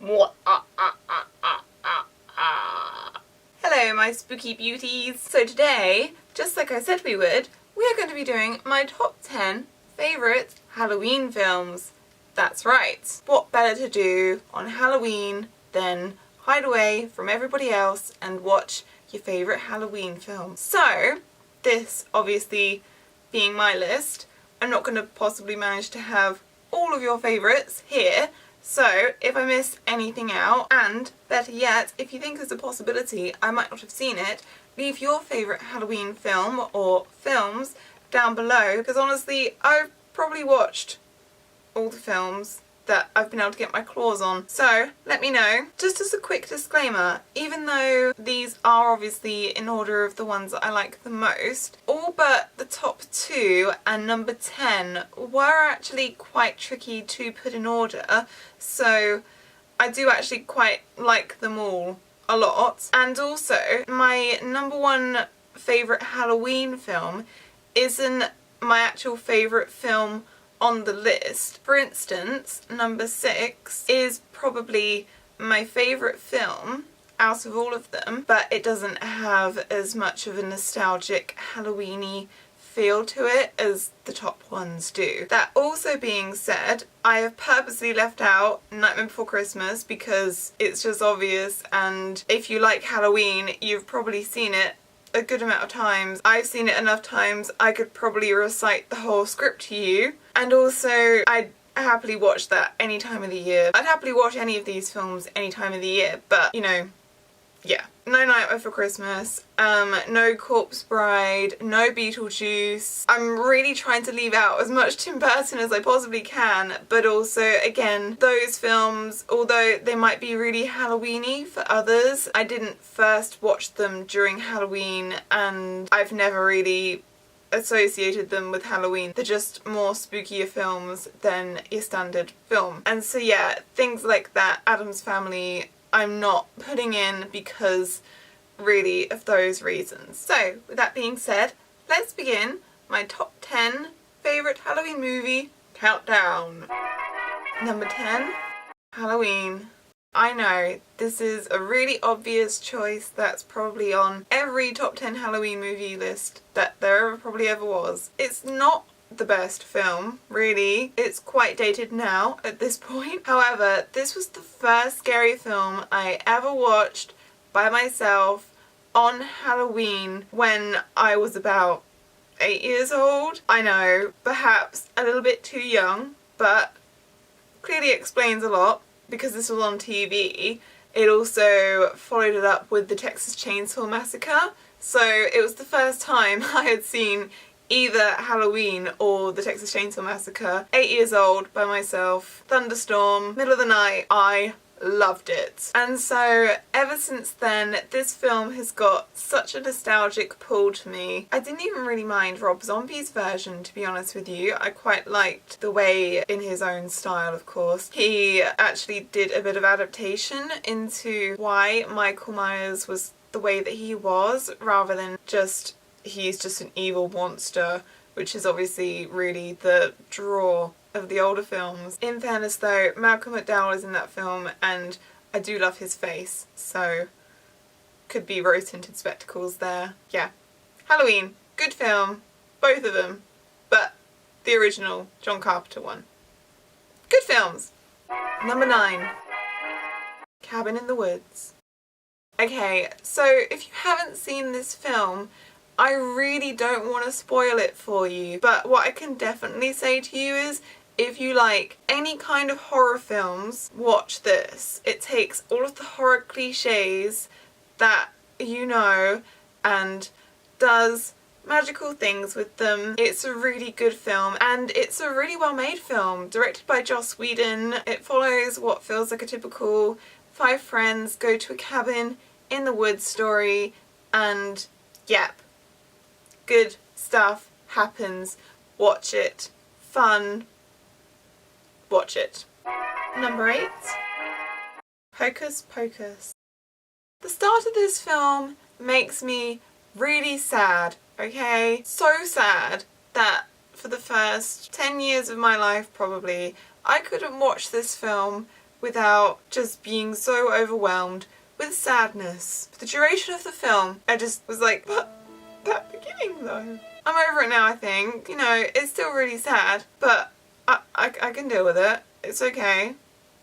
Hello my spooky beauties! So today, just like I said we would, we are going to be doing my top 10 favourite Halloween films. That's right. What better to do on Halloween than hide away from everybody else and watch your favourite Halloween film. So, this obviously being my list, I'm not going to possibly manage to have all of your favourites here. So, if I miss anything out, and better yet, if you think there's a possibility I might not have seen it, leave your favourite Halloween film or films down below, because honestly, I've probably watched all the films that I've been able to get my claws on. So, let me know. Just as a quick disclaimer, even though these are obviously in order of the ones that I like the most, all but the top 2 and number 10 were actually quite tricky to put in order, so I do actually quite like them all a lot. And also, my number 1 favourite Halloween film isn't my actual favourite film on the list. For instance, number 6 is probably my favourite film out of all of them, but it doesn't have as much of a nostalgic Halloween-y feel to it as the top ones do. That also being said, I have purposely left out Nightmare Before Christmas because it's just obvious, and if you like Halloween, you've probably seen it a good amount of times. I've seen it enough times I could probably recite the whole script to you, and also I'd happily watch that any time of the year. I'd happily watch any of these films any time of the year, but you know, yeah. No Nightmare Before Christmas, no Corpse Bride, no Beetlejuice. I'm really trying to leave out as much Tim Burton as I possibly can, but also, again, those films, although they might be really Halloween-y for others, I didn't first watch them during Halloween, and I've never really associated them with Halloween. They're just more spookier films than your standard film. And so yeah, things like that, Addams Family, I'm not putting in because really of those reasons. So, with that being said, let's begin my top 10 favourite Halloween movie countdown. Number 10, Halloween. I know, this is a really obvious choice that's probably on every top 10 Halloween movie list that there probably ever was. It's not the best film, really. It's quite dated now at this point. However, this was the first scary film I ever watched by myself on Halloween when I was about 8 years old. I know, perhaps a little bit too young, but clearly explains a lot because this was on TV. It also followed it up with the Texas Chainsaw Massacre, so it was the first time I had seen either Halloween or the Texas Chainsaw Massacre. 8 years old, by myself, thunderstorm, middle of the night. I loved it. And so ever since then, this film has got such a nostalgic pull to me. I didn't even really mind Rob Zombie's version, to be honest with you. I quite liked the way, in his own style of course, he actually did a bit of adaptation into why Michael Myers was the way that he was, rather than just he's just an evil monster, which is obviously really the draw of the older films. In fairness though, Malcolm McDowell is in that film and I do love his face, so could be rose-tinted spectacles there. Yeah. Halloween, good film, both of them, but the original John Carpenter one. Good films. Number 9, Cabin in the Woods. Okay, so if you haven't seen this film, I really don't want to spoil it for you, but what I can definitely say to you is if you like any kind of horror films, watch this. It takes all of the horror cliches that you know and does magical things with them. It's a really good film, and it's a really well made film, directed by Joss Whedon. It follows what feels like a typical 5 friends go to a cabin in the woods story, and yep, good stuff happens. Watch it. Fun. Watch it. Number 8, Hocus Pocus. The start of this film makes me really sad, okay? So sad that for the first 10 years of my life probably, I couldn't watch this film without just being so overwhelmed with sadness. For the duration of the film, I just was like, but that beginning though. I'm over it now, I think. You know, it's still really sad, but I can deal with it. It's okay.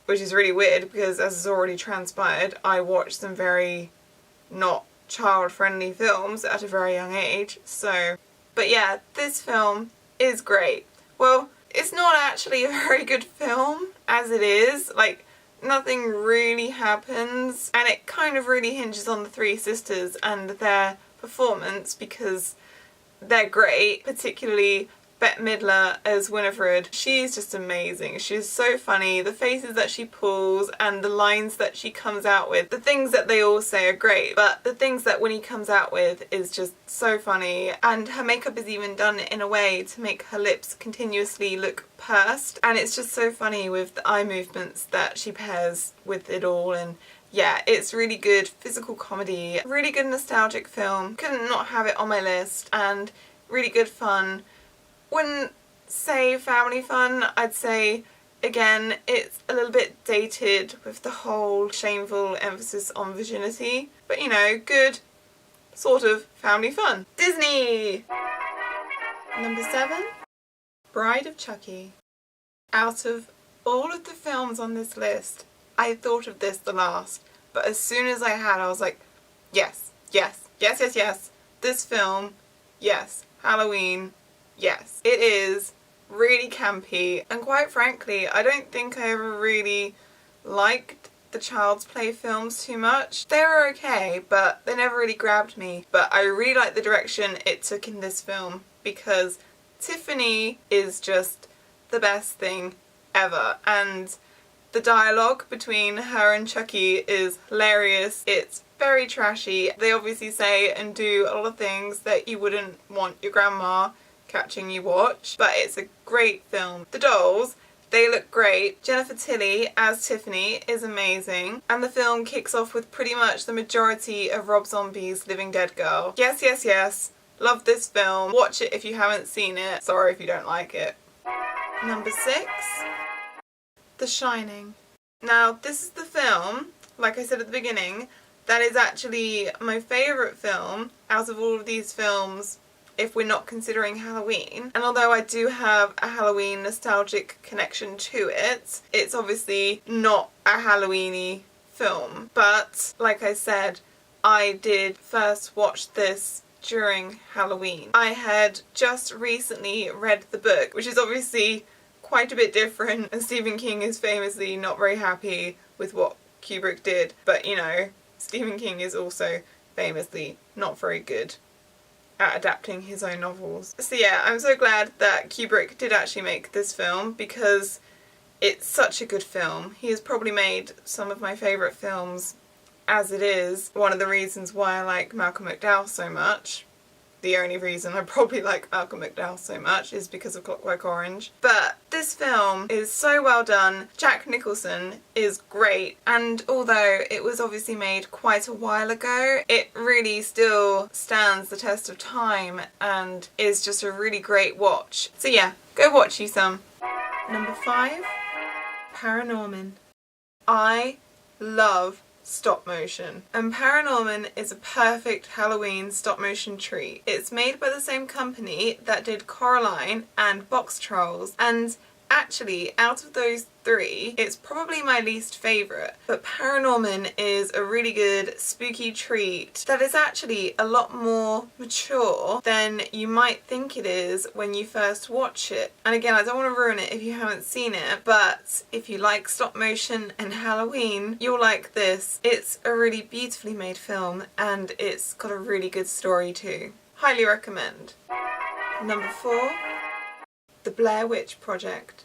Which is really weird because, as has already transpired, I watched some very not child-friendly films at a very young age, so... But yeah, this film is great. Well, it's not actually a very good film as it is. Like, nothing really happens, and it kind of really hinges on the three sisters and their performance because they're great, particularly Bette Midler as Winifred. She's just amazing. She's so funny. The faces that she pulls and the lines that she comes out with. The things that they all say are great, but the things that Winnie comes out with is just so funny. And her makeup is even done in a way to make her lips continuously look pursed. And it's just so funny with the eye movements that she pairs with it all. And yeah, it's really good physical comedy. Really good nostalgic film. Couldn't not have it on my list. And really good fun. Wouldn't say family fun, I'd say, again, it's a little bit dated with the whole shameful emphasis on virginity, but you know, good sort of family fun. Disney! Number 7, Bride of Chucky. Out of all of the films on this list, I thought of this the last, but as soon as I was like, yes, yes, yes, yes, yes, this film, yes, Halloween, yes. It is really campy, and quite frankly, I don't think I ever really liked the Child's Play films too much. They were okay, but they never really grabbed me. But I really like the direction it took in this film, because Tiffany is just the best thing ever, and the dialogue between her and Chucky is hilarious. It's very trashy. They obviously say and do a lot of things that you wouldn't want your grandma catching you watch, but it's a great film. The dolls, they look great. Jennifer Tilly as Tiffany is amazing, and the film kicks off with pretty much the majority of Rob Zombie's Living Dead Girl. Yes, yes, yes. Love this film. Watch it if you haven't seen it. Sorry if you don't like it. Number 6, The Shining. Now, this is the film, like I said at the beginning, that is actually my favourite film out of all of these films if we're not considering Halloween. And although I do have a Halloween nostalgic connection to it, it's obviously not a Halloween-y film. But, like I said, I did first watch this during Halloween. I had just recently read the book, which is obviously quite a bit different, and Stephen King is famously not very happy with what Kubrick did, but you know, Stephen King is also famously not very good at adapting his own novels. So yeah, I'm so glad that Kubrick did actually make this film because it's such a good film. He has probably made some of my favourite films as it is. One of the reasons why I like Malcolm McDowell so much, the only reason I probably like Malcolm McDowell so much, is because of Clockwork Orange. But this film is so well done. Jack Nicholson is great, and although it was obviously made quite a while ago, it really still stands the test of time and is just a really great watch. So yeah, go watch you some. Number 5, Paranorman. I love stop motion, and Paranorman is a perfect Halloween stop motion treat. It's made by the same company that did Coraline and Box Trolls, and actually out of those 3 it's probably my least favourite, but Paranorman is a really good spooky treat that is actually a lot more mature than you might think it is when you first watch it. And again, I don't want to ruin it if you haven't seen it, but if you like stop motion and Halloween, you'll like this. It's a really beautifully made film and it's got a really good story too. Highly recommend. Number 4, The Blair Witch Project.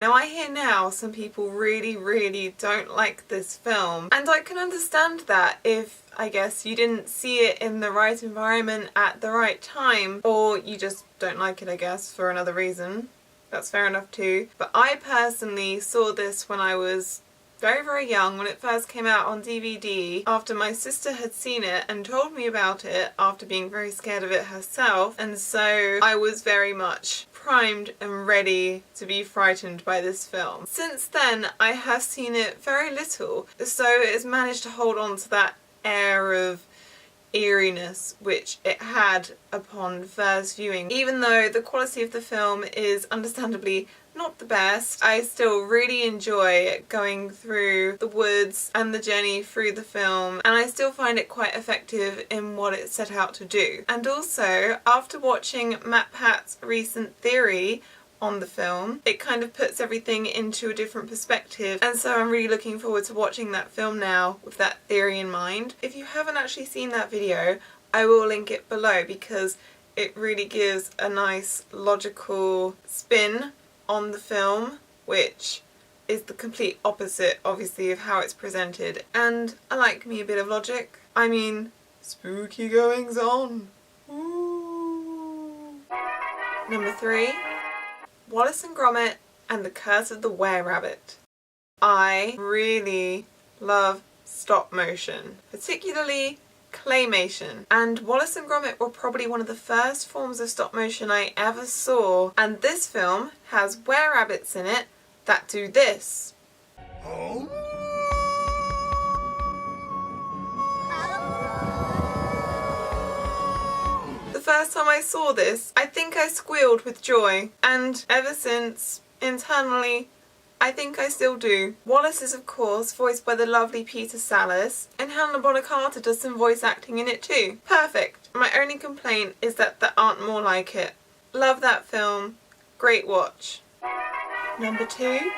Now I hear now some people really don't like this film, and I can understand that if, I guess, you didn't see it in the right environment at the right time, or you just don't like it, I guess, for another reason. That's fair enough too. But I personally saw this when I was very young, when it first came out on DVD, after my sister had seen it and told me about it after being very scared of it herself, and so I was very much primed and ready to be frightened by this film. Since then, I have seen it very little, so it has managed to hold on to that air of eeriness which it had upon first viewing. Even though the quality of the film is understandably not the best, I still really enjoy going through the woods and the journey through the film, and I still find it quite effective in what it set out to do. And also, after watching MatPat's recent theory on the film, it kind of puts everything into a different perspective, and so I'm really looking forward to watching that film now with that theory in mind. If you haven't actually seen that video, I will link it below because it really gives a nice logical spin on the film, which is the complete opposite obviously of how it's presented, and I like me a bit of logic. I mean, spooky goings on. Ooh. Number 3. Wallace and Gromit and the Curse of the Were-Rabbit. I really love stop motion, particularly claymation, and Wallace and Gromit were probably one of the first forms of stop motion I ever saw, and this film has were-rabbits in it that do this. The first time I saw this, I think I squealed with joy, and ever since, internally, I think I still do. Wallace is of course voiced by the lovely Peter Sallis, and Helena Bonham Carter does some voice acting in it too. Perfect. My only complaint is that there aren't more like it. Love that film. Great watch. Number 2.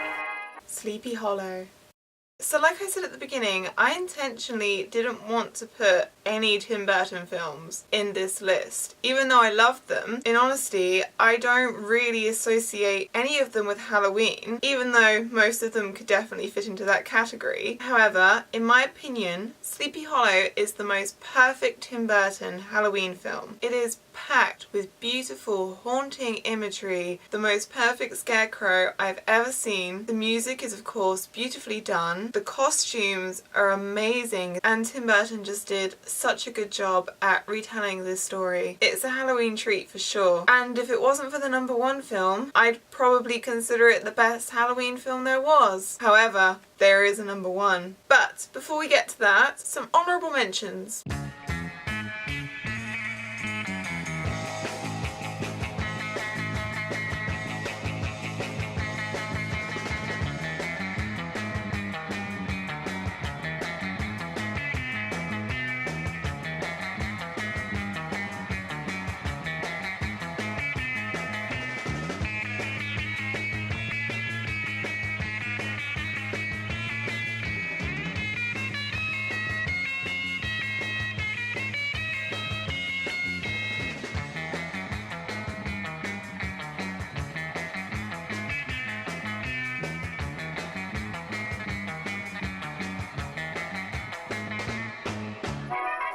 Sleepy Hollow. So like I said at the beginning, I intentionally didn't want to put any Tim Burton films in this list. Even though I loved them, in honesty, I don't really associate any of them with Halloween, even though most of them could definitely fit into that category. However, in my opinion, Sleepy Hollow is the most perfect Tim Burton Halloween film. It is packed with beautiful, haunting imagery, the most perfect scarecrow I've ever seen. The music is of course beautifully done. The costumes are amazing, and Tim Burton just did such a good job at retelling this story. It's a Halloween treat for sure, and if it wasn't for the number 1 film, I'd probably consider it the best Halloween film there was. However, there is a number 1. But before we get to that, some honourable mentions.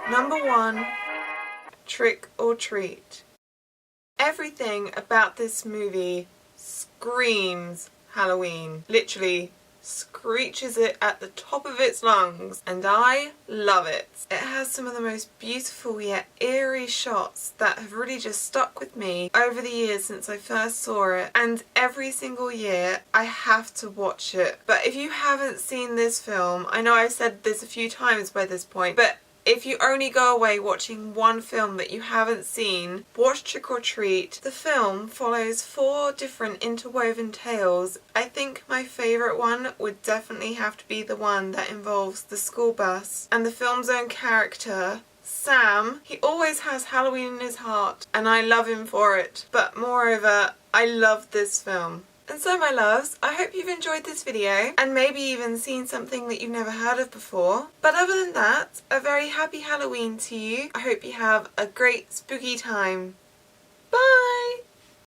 Number 1, Trick or Treat. Everything about this movie screams Halloween. Literally screeches it at the top of its lungs, and I love it. It has some of the most beautiful yet eerie shots that have really just stuck with me over the years since I first saw it, and every single year I have to watch it. But if you haven't seen this film, I know I've said this a few times by this point, but if you only go away watching one film that you haven't seen, watch Trick or Treat. The film follows 4 different interwoven tales. I think my favourite one would definitely have to be the one that involves the school bus and the film's own character, Sam. He always has Halloween in his heart, and I love him for it. But moreover, I love this film. And so my loves, I hope you've enjoyed this video and maybe even seen something that you've never heard of before. But other than that, a very happy Halloween to you. I hope you have a great spooky time. Bye!